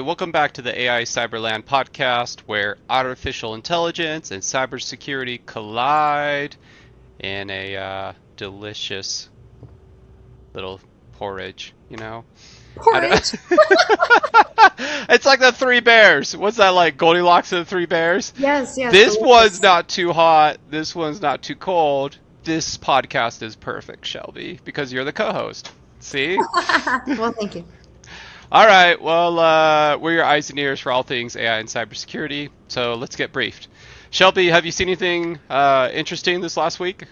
welcome back to the AI Cyberland podcast, where artificial intelligence and cybersecurity collide in a delicious little porridge, you know? I don't... Porridge. It's like the Three Bears. What's that like? Goldilocks and the Three Bears? Yes, yes. This Delicious. one's not too hot. This one's not too cold. This podcast is perfect, Shelby, because you're the co-host. See? Well, thank you. All right, well, we're your eyes and ears for all things AI and cybersecurity, so let's get briefed. Shelby, have you seen anything interesting this last week?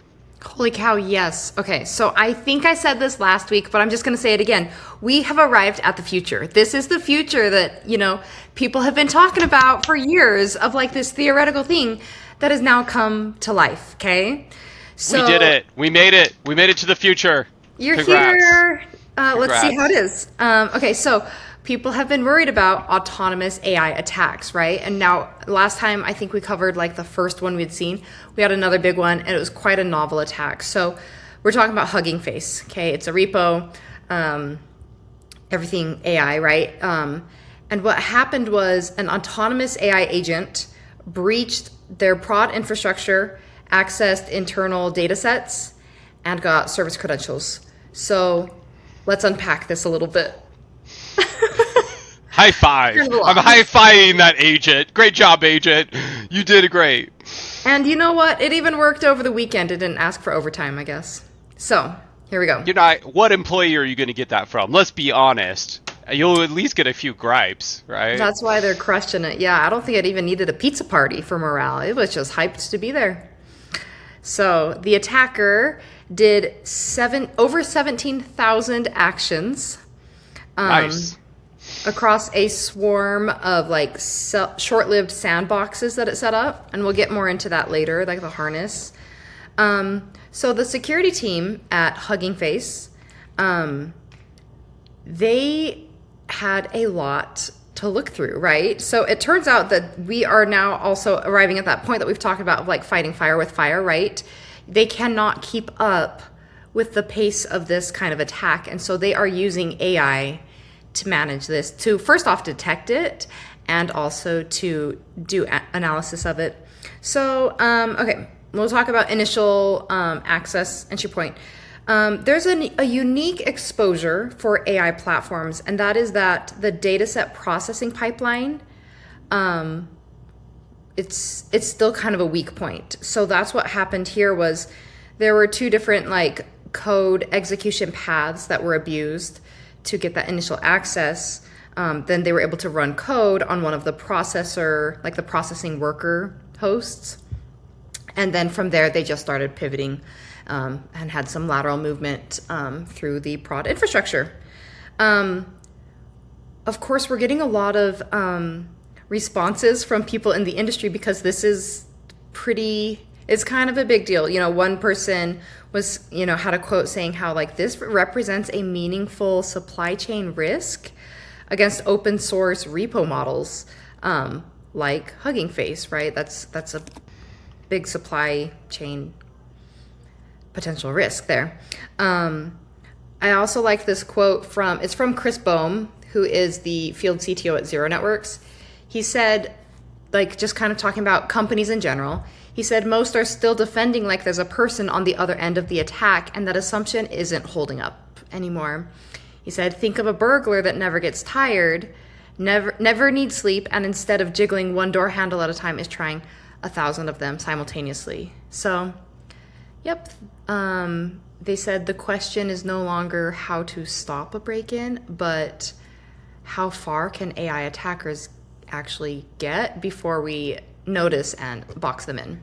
Holy cow, yes. Okay, so I think I said this last week, but I'm just going to say it again. We have arrived at the future. This is the future that, people have been talking about for years, of like this theoretical thing that has now come to life, okay? So We did it. We made it. We made it to the future. You're Congrats. here. Let's see Congrats. how it is. Okay, so people have been worried about autonomous AI attacks, right? And now, last time I think we covered like the first one we'd seen. We had another big one, and it was quite a novel attack. So we're talking about Hugging Face. Okay, it's a repo, everything AI, right? And what happened was an autonomous AI agent breached their prod infrastructure, accessed internal data sets, and got service credentials. So let's unpack this a little bit. High five. Kind of a I'm lot. high-fiving that agent. Great job, agent. You did great. And you know what? It even worked over the weekend. It didn't ask for overtime, I guess. So here we go. You're not. What employee are you going to get that from? Let's be honest. You'll at least get a few gripes, right? That's why they're crushing it. Yeah, I don't think it even needed a pizza party for morale. It was just hyped to be there. So the attacker did over 17,000 actions. Nice. Across a swarm of like short-lived sandboxes that it set up, and we'll get more into that later, like the harness. So the security team at Hugging Face, they had a lot to look through, right? So it turns out that we are now also arriving at that point that we've talked about of like fighting fire with fire, right? They cannot keep up with the pace of this kind of attack, and so they are using AI to manage this, to first off detect it, and also to do analysis of it. So, okay, we'll talk about initial access, entry point. There's a unique exposure for AI platforms, and that is that the dataset processing pipeline, it's still kind of a weak point. So that's what happened here. Was there were two different like code execution paths that were abused to get that initial access. Then they were able to run code on one of the processor, like the processing worker hosts. And then from there, they just started pivoting and had some lateral movement through the prod infrastructure. Of course, we're getting a lot of responses from people in the industry because this is it's kind of a big deal. One person was, had a quote saying how like this represents a meaningful supply chain risk against open source repo models, like Hugging Face, right? That's a big supply chain potential risk there. I also like this quote it's from Chris Bohm, who is the field CTO at Zero Networks. He said, like just kind of talking about companies in general, he said most are still defending like there's a person on the other end of the attack, and that assumption isn't holding up anymore. He said, think of a burglar that never gets tired, never needs sleep, and instead of jiggling one door handle at a time is trying 1,000 of them simultaneously. So, yep. They said the question is no longer how to stop a break-in, but how far can AI attackers actually get before we notice and box them in.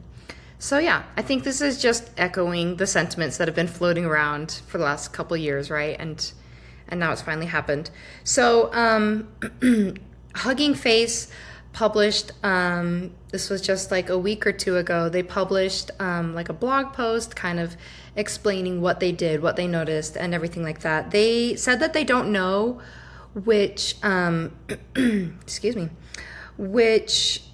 So yeah, I think this is just echoing the sentiments that have been floating around for the last couple of years, right? And now it's finally happened. So Hugging Face published, this was just like a week or two ago, they published like a blog post kind of explaining what they did, what they noticed, and everything like that. They said that they don't know which, excuse me, which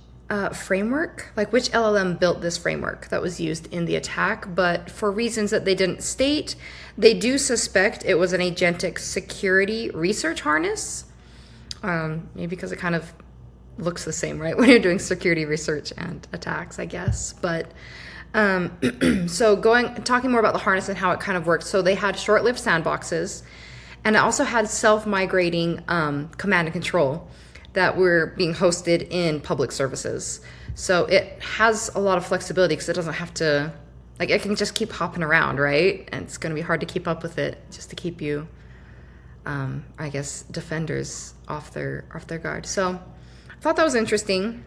framework, like which LLM built this framework that was used in the attack, but for reasons that they didn't state, they do suspect it was an agentic security research harness. Maybe because it kind of looks the same, right? When you're doing security research and attacks, I guess. But so talking more about the harness and how it kind of works. So they had short-lived sandboxes, and it also had self-migrating command and control that were being hosted in public services. So it has a lot of flexibility because it doesn't have to, like, it can just keep hopping around, right? And it's going to be hard to keep up with it just to keep you, I guess, defenders off their guard. So I thought that was interesting.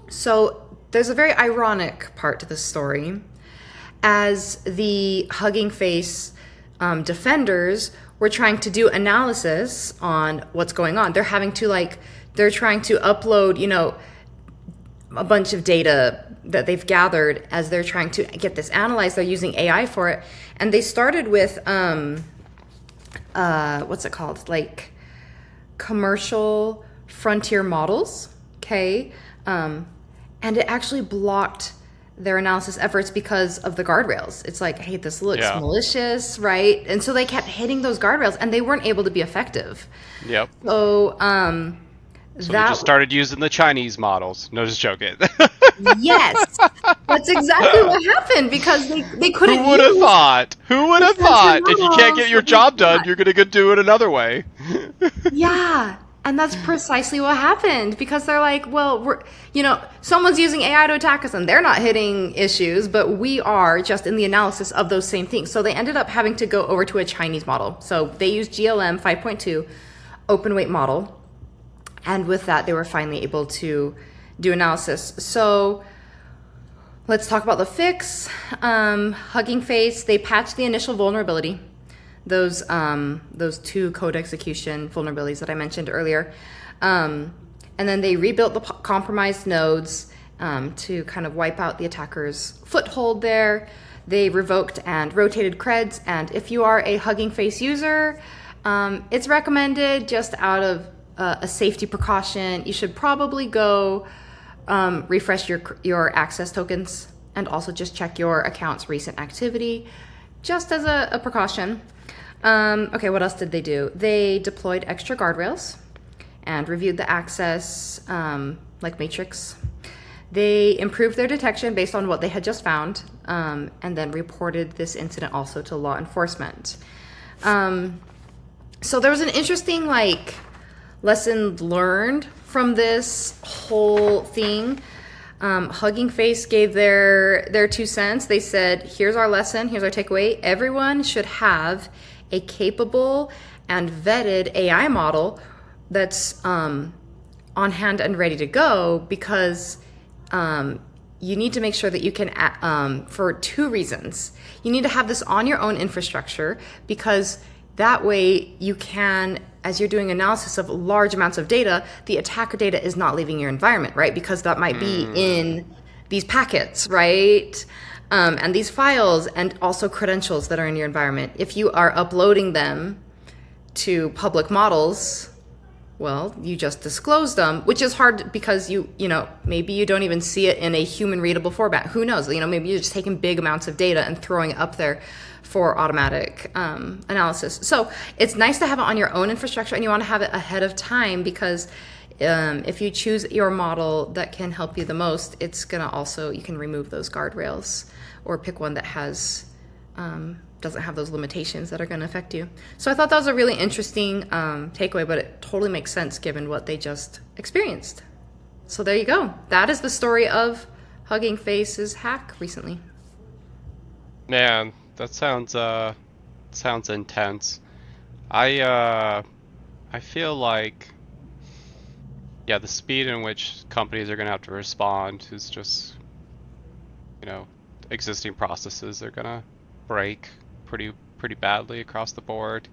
So there's a very ironic part to this story. As the Hugging Face defenders were trying to do analysis on what's going on, they're trying to upload, a bunch of data that they've gathered as they're trying to get this analyzed. They're using AI for it. And they started with, what's it called? Like commercial frontier models. Okay. And it actually blocked their analysis efforts because of the guardrails. It's like, hey, this looks malicious, right? And so they kept hitting those guardrails and they weren't able to be effective. Yep. So, So they just started using the Chinese models. No, just joking. yes, that's exactly what happened because they couldn't. Who would have thought? Who would have thought? If you can't get your job done, you're going to go do it another way. Yeah, and that's precisely what happened because they're like, well, someone's using AI to attack us and they're not hitting issues, but we are just in the analysis of those same things. So they ended up having to go over to a Chinese model. So they used GLM 5.2 open weight model. And with that, they were finally able to do analysis. So let's talk about the fix. Hugging Face, they patched the initial vulnerability. Those two code execution vulnerabilities that I mentioned earlier. And then they rebuilt the compromised nodes to kind of wipe out the attacker's foothold there. They revoked and rotated creds. And if you are a Hugging Face user, it's recommended just out of a safety precaution. You should probably go refresh your access tokens and also just check your account's recent activity just as a precaution. Okay, what else did they do? They deployed extra guardrails and reviewed the access like Matrix. They improved their detection based on what they had just found and then reported this incident also to law enforcement. So there was an interesting lesson learned from this whole thing. Hugging Face gave their 2 cents. They said, here's our lesson, here's our takeaway. Everyone should have a capable and vetted AI model that's on hand and ready to go because you need to make sure that you can, for 2 reasons. You need to have this on your own infrastructure because that way you can, as you're doing analysis of large amounts of data, the attacker data is not leaving your environment, right? Because that might be in these packets, right? And these files and also credentials that are in your environment. If you are uploading them to public models, well, you just disclose them, which is hard because maybe you don't even see it in a human readable format. Who knows? Maybe you're just taking big amounts of data and throwing it up there for automatic analysis. So it's nice to have it on your own infrastructure and you want to have it ahead of time because if you choose your model that can help you the most, it's going to also, you can remove those guardrails or pick one that doesn't have those limitations that are going to affect you. So I thought that was a really interesting takeaway, but it totally makes sense given what they just experienced. So there you go. That is the story of Hugging Face's hack recently. Man, that sounds intense. I feel like the speed in which companies are going to have to respond is just existing processes are going to break pretty badly across the board.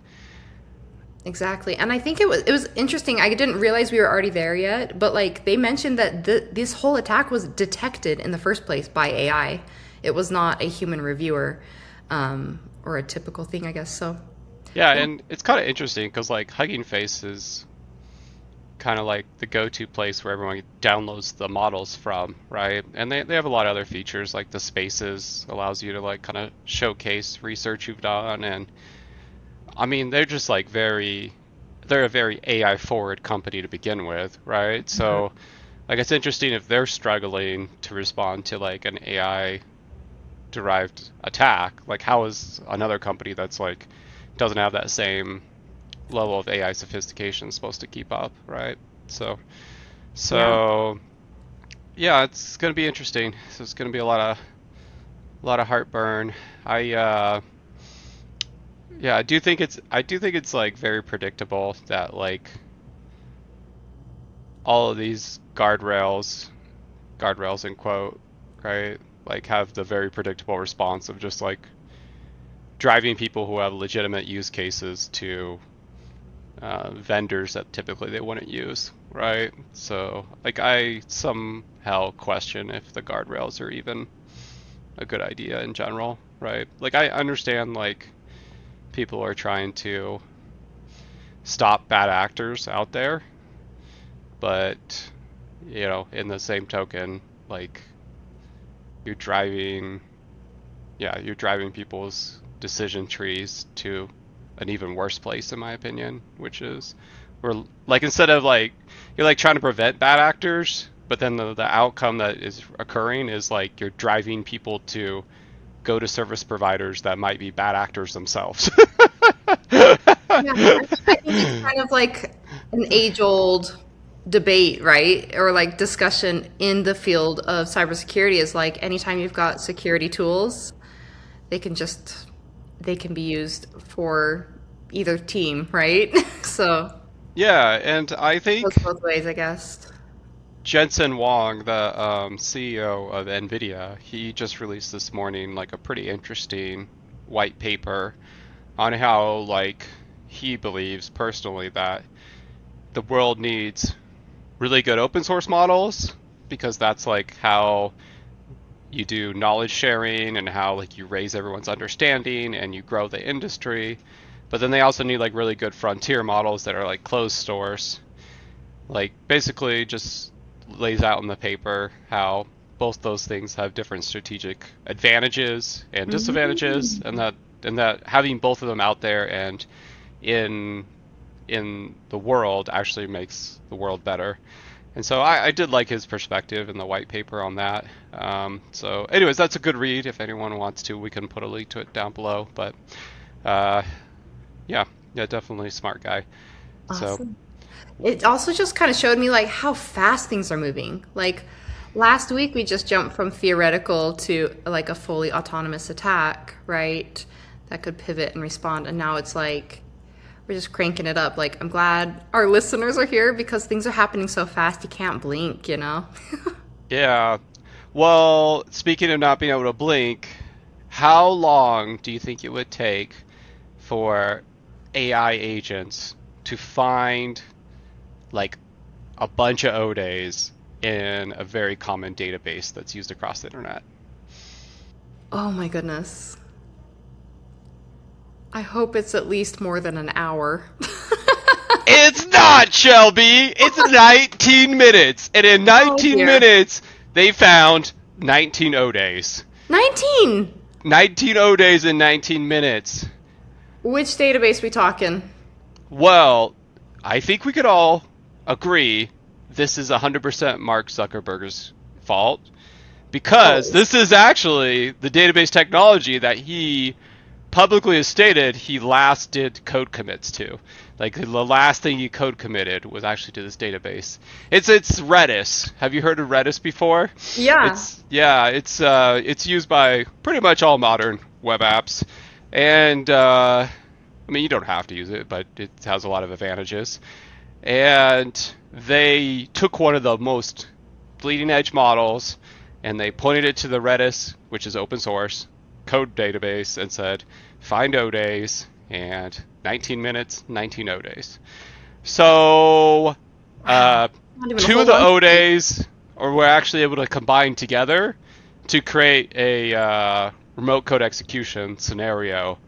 Exactly. And I think it was interesting. I didn't realize we were already there yet, but they mentioned that this whole attack was detected in the first place by AI. It was not a human reviewer. Or a typical thing, I guess. So yeah, and it's kind of interesting because Hugging Face is kind of like the go-to place where everyone downloads the models from, right? And they have a lot of other features like the spaces allows you to kind of showcase research you've done, and I mean they're just very they're a very AI forward company to begin with, right? Mhm. So like it's interesting if they're struggling to respond to like an AI derived attack. Like how is another company that's like doesn't have that same level of AI sophistication supposed to keep up, right? So Yeah. so yeah, it's gonna be interesting. So it's gonna be a lot of heartburn. I yeah, I do think it's like very predictable that like all of these guardrails in quote, right? Like have the very predictable response of just like driving people who have legitimate use cases to vendors that typically they wouldn't use, right? So like I somehow question if the guardrails are even a good idea in general, right? Like I understand like people are trying to stop bad actors out there, but in the same token, like you're driving, yeah, you're driving people's decision trees to an even worse place, in my opinion, which is where, like, instead of like, you're like trying to prevent bad actors, but then the outcome that is occurring is like you're driving people to go to service providers that might be bad actors themselves. Yeah, I think it's kind of like an age-old debate, right? Or like discussion in the field of cybersecurity is like anytime you've got security tools, they can just they can be used for either team, right? So Yeah, and I goes think both ways, I guess. Jensen Huang, the CEO of NVIDIA, he just released this morning like a pretty interesting white paper on how like he believes personally that the world needs really good open source models because that's like how you do knowledge sharing and how like you raise everyone's understanding and you grow the industry. But then they also need like really good frontier models that are like closed source. Like basically just lays out in the paper how both those things have different strategic advantages and disadvantages Mhm. and that having both of them out there and in in the world actually makes the world better. And so I did like his perspective in the white paper on that. So, anyways, that's a good read. If anyone wants to, we can put a link to it down below. But uh, yeah, yeah, definitely a smart guy. So Awesome. It also just kind of showed me like how fast things are moving. Like last week we just jumped from theoretical to like a fully autonomous attack, right? That could pivot and respond. And now it's like we're just cranking it up. Like I'm glad our listeners are here because things are happening so fast you can't blink, you know? yeah, well, speaking of not being able to blink, how long do you think it would take for AI agents to find like a bunch of O days in a very common database that's used across the internet? Oh my goodness. I hope it's at least more than an hour. It's not, Shelby. It's 19 minutes. And in Oh 19 dear. minutes, they found 19 O days. 19. 19 O days in 19 minutes. Which database we talking? Well, I think we could all agree this is 100% Mark Zuckerberg's fault because Always. this is actually the database technology that he publicly has stated he last did code commits to. Like the last thing he code committed was actually to this database. It's Redis. Have you heard of Redis before? Yeah. It's used by pretty much all modern web apps, and I mean you don't have to use it, but it has a lot of advantages. And they took one of the most bleeding edge models and they pointed it to the Redis, which is open source code database, and said, find O days, and 19 minutes, 19 O days. So, Wow. uh, Not even a two of whole the lunch O break. days were actually able to combine together to create a remote code execution scenario,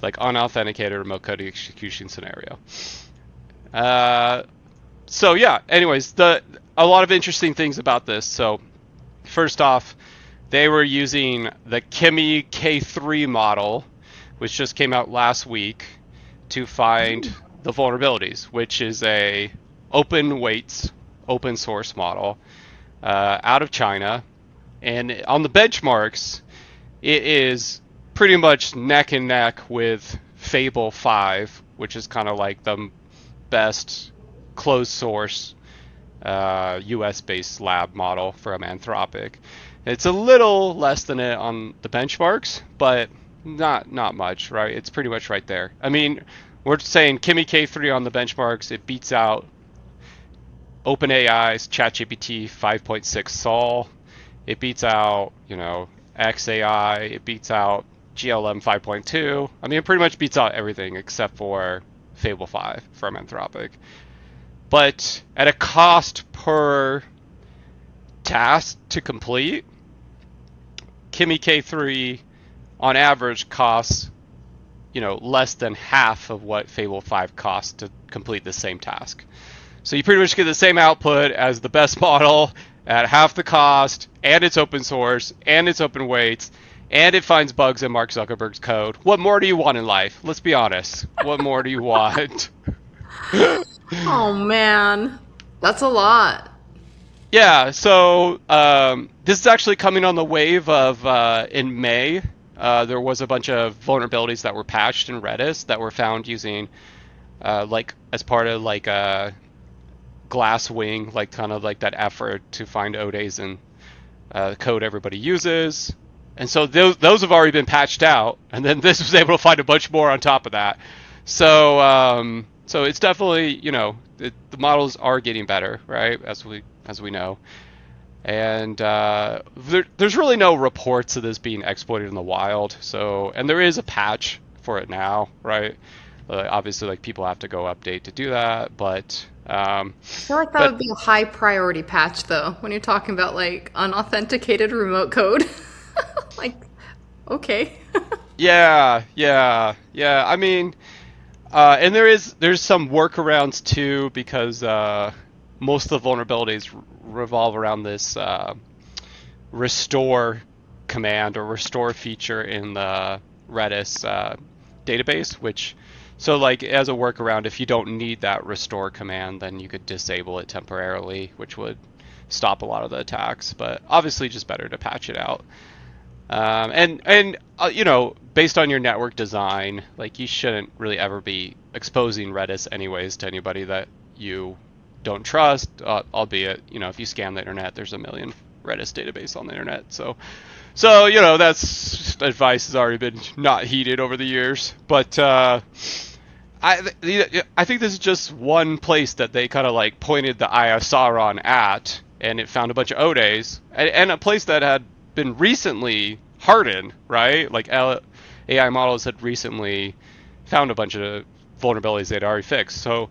like unauthenticated remote code execution scenario. Uh, so yeah. Anyways, the a lot of interesting things about this. So first off, they were using the Kimi K3 model, which just came out last week, to find the vulnerabilities, which is a open weights, open source model out of China. And on the benchmarks, it is pretty much neck and neck with Fable 5, which is kind of like the best closed source US based lab model from Anthropic. It's a little less than it on the benchmarks, but not much, right? It's pretty much right there. I mean, we're saying Kimi K3 on the benchmarks, it beats out OpenAI's ChatGPT 5.6 Sol. It beats out, XAI. It beats out GLM 5.2. I mean, it pretty much beats out everything except for Fable 5 from Anthropic. But at a cost per task to complete, Kimi K3 on average costs, less than half of what Fable 5 costs to complete the same task. So you pretty much get the same output as the best model at half the cost, and it's open source, and it's open weights, and it finds bugs in Mark Zuckerberg's code. What more do you want in life? Let's be honest. What more do you want? Oh man, that's a lot. Yeah, so this is actually coming on the wave of in May. There was a bunch of vulnerabilities that were patched in Redis that were found using like as part of like a Glasswing, like kind of like that effort to find ODAs in code everybody uses. And so those have already been patched out, and then this was able to find a bunch more on top of that. So it's definitely the models are getting better, right? As we know, and there's really no reports of this being exploited in the wild. So and there is a patch for it now, right? Obviously, like people have to go update to do that, but I feel like that but would be a high priority patch though, when you're talking about like unauthenticated remote code. Like, okay. yeah. I mean, and there's some workarounds too because most of the vulnerabilities revolve around this restore command or restore feature in the Redis database, which so like as a workaround, if you don't need that restore command, then you could disable it temporarily, which would stop a lot of the attacks. But obviously, just better to patch it out. And based on your network design, like you shouldn't really ever be exposing Redis anyways to anybody that you don't trust. Albeit, if you scan the internet, there's a million Redis database on the internet. So that's advice has already been not heeded over the years. But I think this is just one place that they kind of like pointed the eye of Sauron at, and it found a bunch of ODAs, and a place that had been recently hardened, right? Like AI models had recently found a bunch of vulnerabilities they'd already fixed. So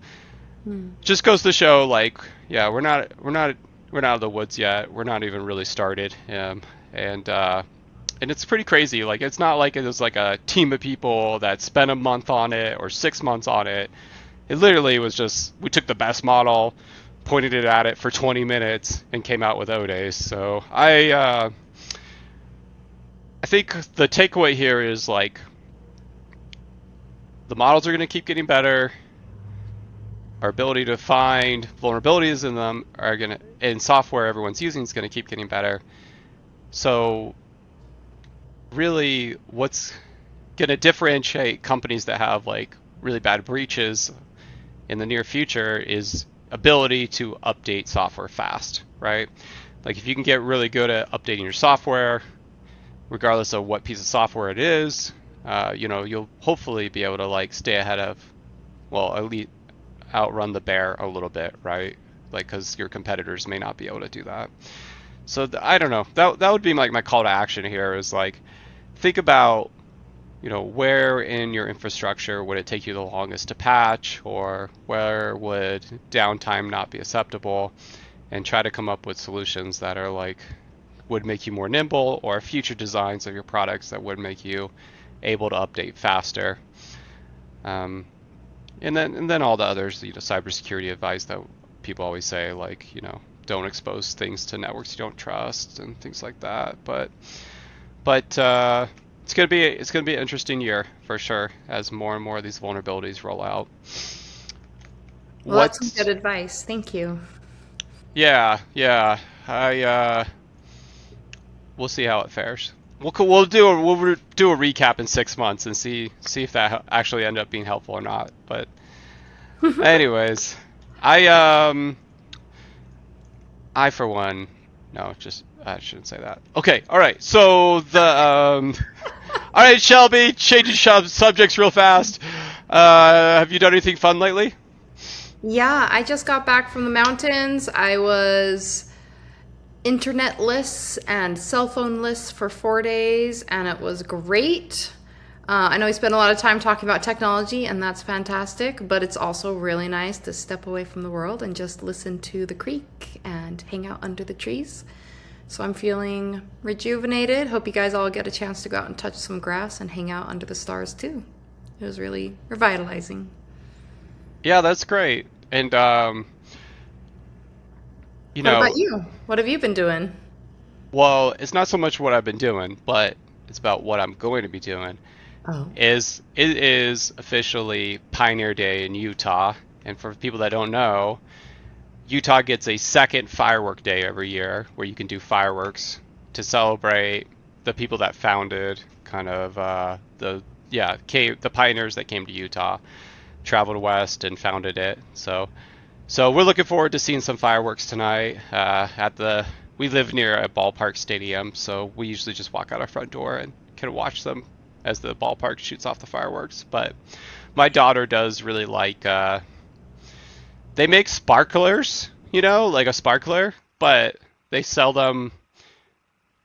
just goes to show, like, yeah, we're not out of the woods yet. We're not even really started, and it's pretty crazy. Like, it's not like it was like a team of people that spent a month on it or 6 months on it. It literally was just we took the best model, pointed it at it for 20 minutes, and came out with ODAs. So I think the takeaway here is like the models are going to keep getting better. Our ability to find vulnerabilities in them in software everyone's using is going to keep getting better. So really what's going to differentiate companies that have like really bad breaches in the near future is ability to update software fast, right? Like if you can get really good at updating your software, regardless of what piece of software it is, you'll hopefully be able to like stay ahead of, well, at least outrun the bear a little bit, right? Like because your competitors may not be able to do that. So I don't know. That would be like my call to action here is like think about where in your infrastructure would it take you the longest to patch, or where would downtime not be acceptable, and try to come up with solutions that are like would make you more nimble, or future designs of your products that would make you able to update faster. And then all the others, cybersecurity advice that people always say, like, don't expose things to networks you don't trust and things like that. But it's gonna be an interesting year for sure as more and more of these vulnerabilities roll out. Well, that's some What? good advice. Thank you. Yeah, yeah. We'll see how it fares. We'll do a recap in 6 months and see if that actually ended up being helpful or not. But anyways, I I for one, no, just I shouldn't say that. Okay, all right. So all right, Shelby, changing subjects real fast. Have you done anything fun lately? Yeah, I just got back from the mountains. I was internetless and cell phoneless for 4 days, and it was great. I know we spent a lot of time talking about technology, and that's fantastic, but it's also really nice to step away from the world and just listen to the creek and hang out under the trees. So I'm feeling rejuvenated. Hope you guys all get a chance to go out and touch some grass and hang out under the stars too. It was really revitalizing. Yeah, that's great. And you What about know, you? What have you been doing? well, it's not so much what I've been doing, but it's about what I'm going to be doing. Oh, Is it is officially Pioneer Day in Utah, and for people that don't know, Utah gets a second firework day every year where you can do fireworks to celebrate the people that founded kind of the pioneers that came to Utah, traveled west and founded it. So we're looking forward to seeing some fireworks tonight. We live near a ballpark stadium, so we usually just walk out our front door and can watch them as the ballpark shoots off the fireworks. But my daughter does really like. They make sparklers, like a sparkler, but they sell them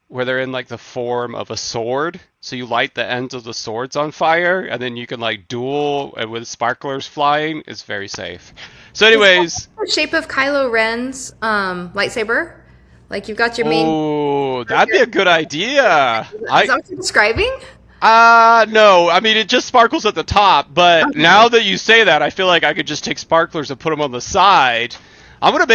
where they're in like the form of a sword. So you light the ends of the swords on fire, and then you can like duel with sparklers flying. It's very safe. So, is that anyways, the shape of Kylo Ren's lightsaber? Like you've got your main. oh, that'd be a good idea. Is that what you're describing? No. I mean, it just sparkles at the top, but Okay. now that you say that, I feel like I could just take sparklers and put them on the side. I'm gonna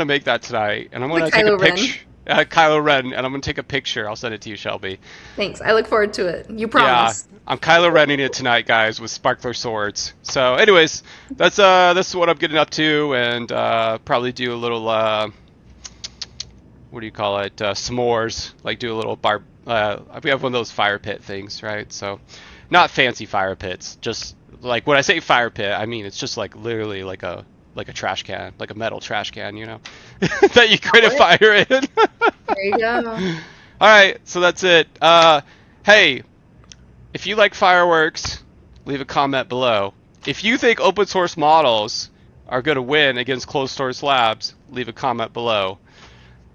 make that tonight, and I'm The gonna take a Kylo Ren. picture. Kylo Ren, and I'm gonna take a picture. I'll send it to you, Shelby. Thanks. I look forward to it. You Yeah, promise. I'm Kylo Renning it tonight, guys, with sparkler swords. So, anyways, that's what I'm getting up to, and probably do a little what do you call it? S'mores. Like do a little bar. We have one of those fire pit things, right? So, not fancy fire pits. Just like when I say fire pit, I mean it's just like literally like a trash can, like a metal trash can, that you create a Oh, fire in. there you go. All right, so that's it. Hey, if you like fireworks, leave a comment below. If you think open source models are going to win against closed source labs, leave a comment below.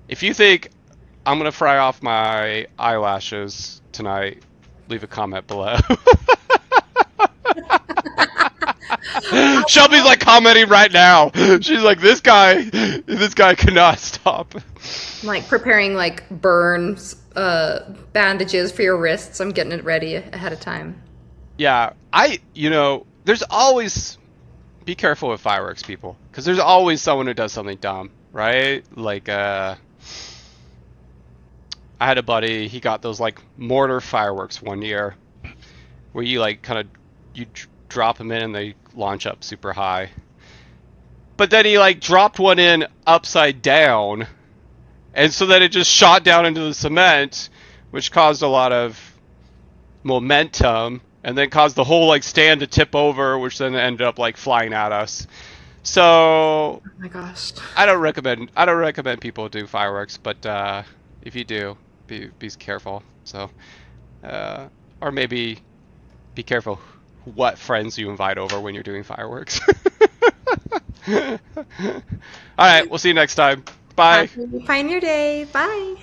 If you think I'm going to fry off my eyelashes tonight, leave a comment below. Shelby's like commenting right now. She's like, this guy cannot stop. I'm like preparing like burns, bandages for your wrists. I'm getting it ready ahead of time. Yeah, there's always be careful with fireworks, people, because there's always someone who does something dumb, right? Like, I had a buddy, he got those like mortar fireworks one year, where you like kind of drop them in and they launch up super high. But then he like dropped one in upside down, and so then it just shot down into the cement, which caused a lot of momentum, and then caused the whole like stand to tip over, which then ended up like flying at us. So Oh my gosh. I don't recommend people do fireworks, but if you do, be careful. So or maybe be careful what friends you invite over when you're doing fireworks. All right, we'll see you next time. Bye. Happy Pioneer Day. Bye.